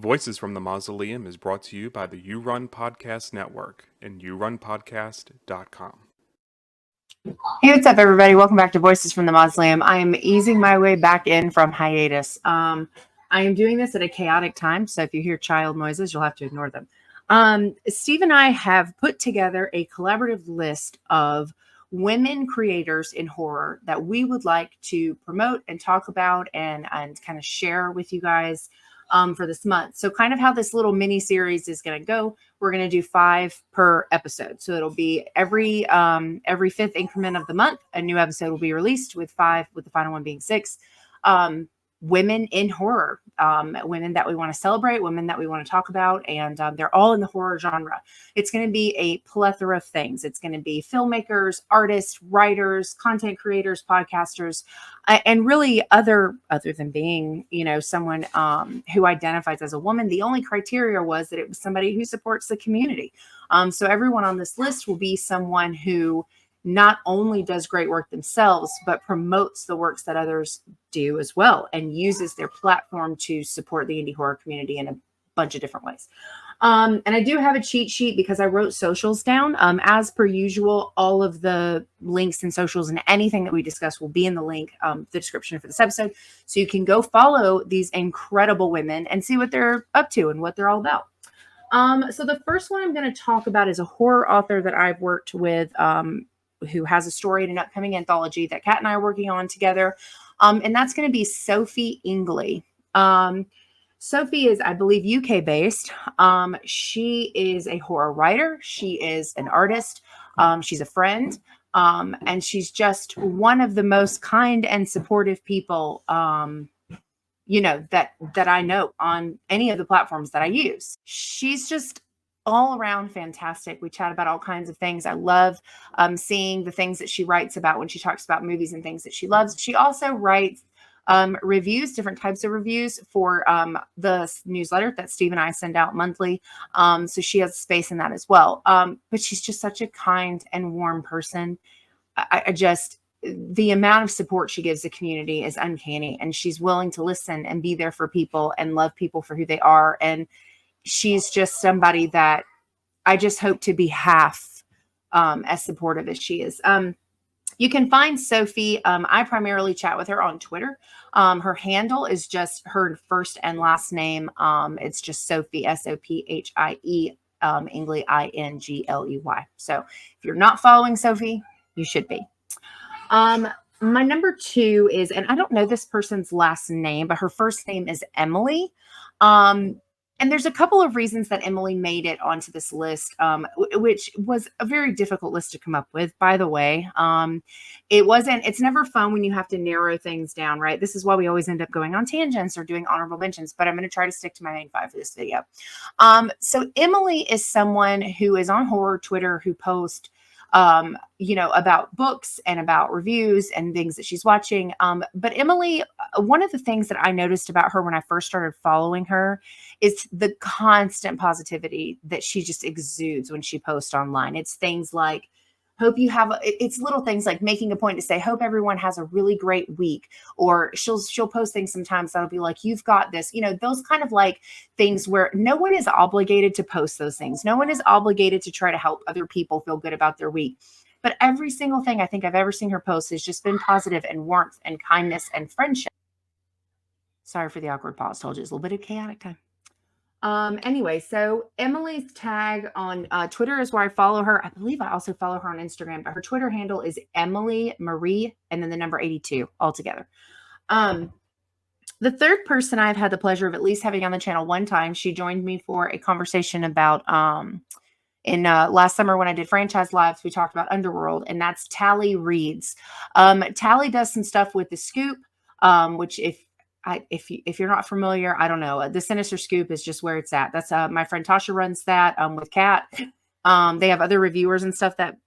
Voices from the Mausoleum is brought to you by the You Run Podcast Network and yourunpodcast.com. Hey, what's up, everybody? Welcome back to Voices from the Mausoleum. I am easing my way back in from hiatus. I am doing this at a chaotic time, so if you hear child noises, you'll have to ignore them. Steve and I have put together a collaborative list of women creators in horror that we would like to promote and talk about and kind of share with you guys for this month. So kind of how this little mini series is going to go. We're going to do 5 per episode. So it'll be every fifth increment of the month, a new episode will be released with 5, with the final one being 6. Women in horror, women that we want to celebrate, women that we want to talk about, and they're all in the horror genre. It's going to be a plethora of things. It's going to be filmmakers, artists, writers, content creators, podcasters, and really other than being, someone who identifies as a woman. The only criteria was that it was somebody who supports the community. So everyone on this list will be someone who not only does great work themselves, but promotes the works that others do as well and uses their platform to support the indie horror community in a bunch of different ways. And I do have a cheat sheet because I wrote socials down. As per usual, all of the links and socials and anything that we discuss will be in the link, the description for this episode. So you can go follow these incredible women and see what they're up to and what they're all about. So the first one I'm going to talk about is a horror author that I've worked with, who has a story in an upcoming anthology that Kat and I are working on together. And that's going to be Sophie Ingley. Sophie is, I believe, UK based. She is a horror writer. She is an artist. She's a friend. And she's just one of the most kind and supportive people, that I know on any of the platforms that I use. She's just all around fantastic. We chat about all kinds of things. I love seeing the things that she writes about when she talks about movies and things that she loves. She also writes reviews, different types of reviews for the newsletter that Steve and I send out monthly. So she has space in that as well. But she's just such a kind and warm person. The amount of support she gives the community is uncanny, and she's willing to listen and be there for people and love people for who they are. And she's just somebody that I just hope to be half as supportive as she is. You can find Sophie. I primarily chat with her on Twitter. Her handle is just her first and last name. It's just Sophie, Sophie, Ingley, Ingley. So if you're not following Sophie, you should be. My number 2 is, and I don't know this person's last name, but her first name is Emily. And there's a couple of reasons that Emily made it onto this list, which was a very difficult list to come up with, by the way. It's never fun when you have to narrow things down, right? This is why we always end up going on tangents or doing honorable mentions, but I'm going to try to stick to my main 5 for this video. So Emily is someone who is on horror Twitter, who posts about books and about reviews and things that she's watching. But Emily, one of the things that I noticed about her when I first started following her is the constant positivity that she just exudes when she posts online. It's things like, it's little things like making a point to say, hope everyone has a really great week. Or she'll post things sometimes that'll be like, you've got this, those kind of like things where no one is obligated to post those things. No one is obligated to try to help other people feel good about their week. But every single thing I think I've ever seen her post has just been positive and warmth and kindness and friendship. Sorry for the awkward pause. Told you it's a little bit of chaotic time. Anyway, so Emily's tag on Twitter is where I follow her. I believe I also follow her on Instagram, but her Twitter handle is Emily Marie and then the number 82 altogether. The third person I've had the pleasure of at least having on the channel one time, she joined me for a conversation about in last summer when I did franchise lives, we talked about Underworld, and that's Tally Reeds. Tally does some stuff with The Scoop, which if you're not familiar, I don't know. The Sinister Scoop is just where it's at. That's my friend Tasha runs that with Kat. They have other reviewers and stuff that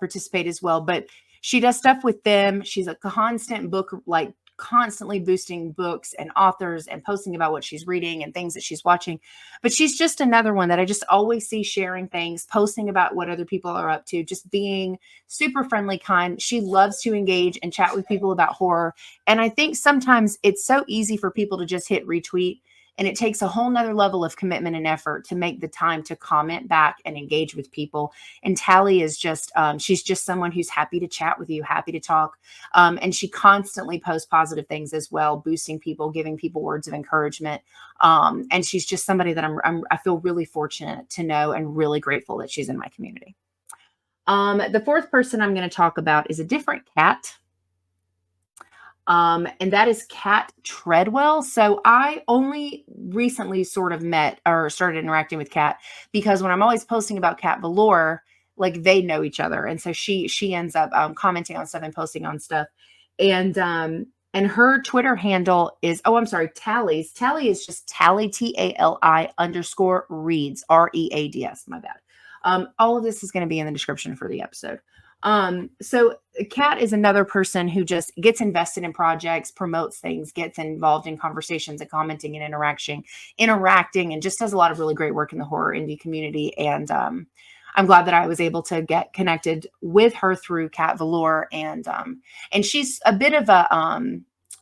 participate as well, but she does stuff with them. She's a constant book, like constantly boosting books and authors and posting about what she's reading and things that she's watching. But she's just another one that I just always see sharing things, posting about what other people are up to, just being super friendly, kind. She loves to engage and chat with people about horror. And I think sometimes it's so easy for people to just hit retweet And it takes a whole nother level of commitment and effort to make the time to comment back and engage with people. And Tally is just, she's just someone who's happy to chat with you, happy to talk. And she constantly posts positive things as well, boosting people, giving people words of encouragement. And she's just somebody that I feel really fortunate to know and really grateful that she's in my community. The fourth person I'm going to talk about is a different cat. And that is Kat Treadwell. So I only recently sort of met or started interacting with Kat because when I'm always posting about Kat Valor, like they know each other. And so she ends up commenting on stuff and posting on stuff. And her Twitter handle is, Tally's. Tally is just Tally, TALI_reads, READS, my bad. All of this is going to be in the description for the episode. So Kat is another person who just gets invested in projects, promotes things, gets involved in conversations and commenting and interacting, and just does a lot of really great work in the horror indie community. And, I'm glad that I was able to get connected with her through Kat Valor. And she's a bit of a,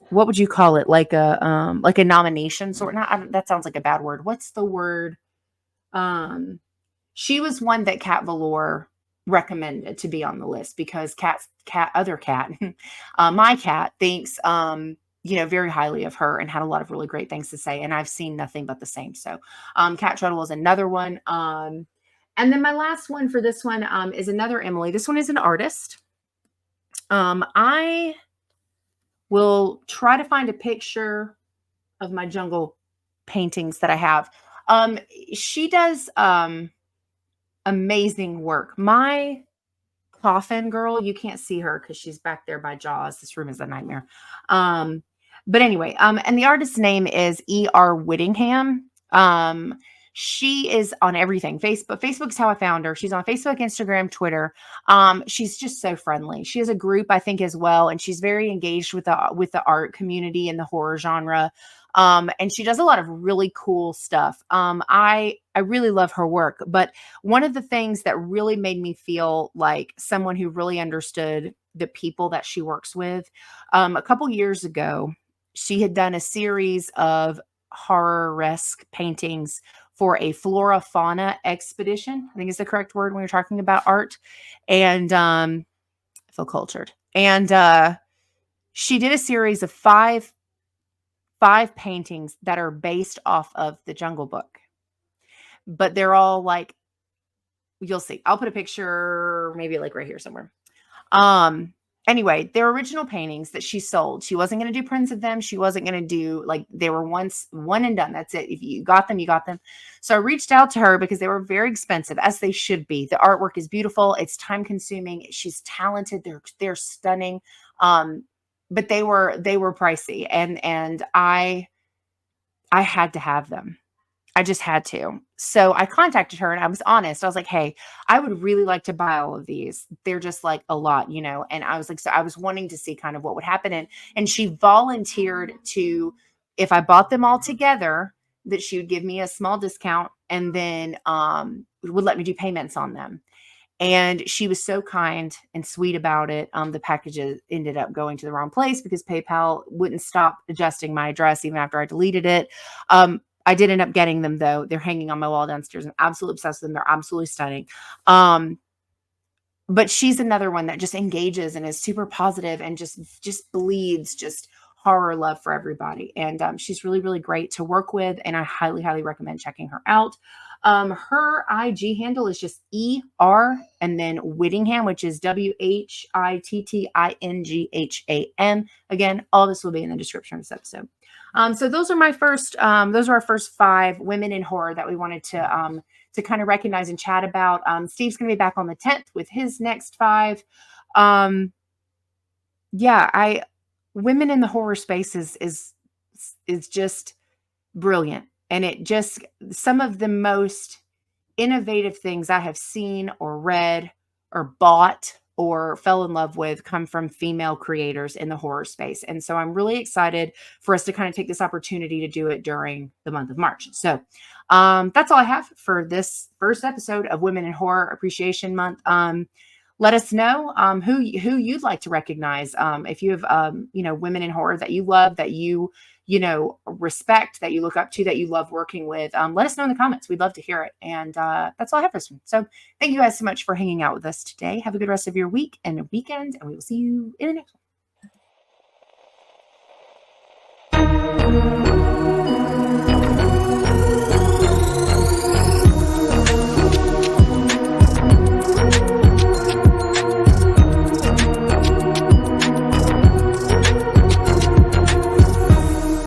what would you call it? Like a nomination sort of, that sounds like a bad word. What's the word? She was one that Kat Valor recommended to be on the list because my cat thinks, very highly of her and had a lot of really great things to say. And I've seen nothing but the same. So, Kat Treadwell is another one. And then my last one for this one, is another Emily. This one is an artist. I will try to find a picture of my jungle paintings that I have. She does, amazing work. My coffin girl, you can't see her because she's back there by Jaws. This room is a nightmare. But anyway, and the artist's name is E.R. Whittingham. She is on everything. Facebook's how I found her. She's on Facebook, Instagram, Twitter. She's just so friendly. She has a group, I think, as well, and she's very engaged with the art community and the horror genre. And she does a lot of really cool stuff. I really love her work, but one of the things that really made me feel like someone who really understood the people that she works with, a couple years ago, she had done a series of horror-esque paintings for a flora fauna expedition. I think is the correct word when you're talking about art. And I feel cultured. And she did a series of five paintings that are based off of the Jungle Book. But they're all like, you'll see. I'll put a picture maybe like right here somewhere. Anyway, they're original paintings that she sold. She wasn't going to do prints of them. She wasn't going to do, like, they were once one and done. That's it. If you got them, you got them. So I reached out to her because they were very expensive, as they should be. The artwork is beautiful. It's time consuming. She's talented. They're stunning. But they were pricey, and I had to have them. I just had to. So I contacted her and I was honest. I was like, hey, I would really like to buy all of these. They're just like a lot, And I was like, so I was wanting to see kind of what would happen. And she volunteered to, if I bought them all together, that she would give me a small discount and then would let me do payments on them. And she was so kind and sweet about it. The packages ended up going to the wrong place because PayPal wouldn't stop adjusting my address even after I deleted it. I did end up getting them though. They're hanging on my wall downstairs. I'm absolutely obsessed with them. They're absolutely stunning. But she's another one that just engages and is super positive and just bleeds just horror love for everybody. And she's really, really great to work with. And I highly, highly recommend checking her out. Her IG handle is just ER and then Whittingham, which is WHITTINGHAM. Again, all this will be in the description of this episode. So those are our first 5 women in horror that we wanted to kind of recognize and chat about. Steve's going to be back on the 10th with his next 5. Women in the horror space is just brilliant. And it just, some of the most innovative things I have seen or read or bought or fell in love with come from female creators in the horror space. And so I'm really excited for us to kind of take this opportunity to do it during the month of March. So that's all I have for this first episode of Women in Horror Appreciation Month. let us know who you'd like to recognize. If you have women in horror that you love, that you respect, that you look up to, that you love working with, let us know in the comments. We'd love to hear it. And that's all I have for this one. So thank you guys so much for hanging out with us today. Have a good rest of your week and weekend, and we will see you in the next one.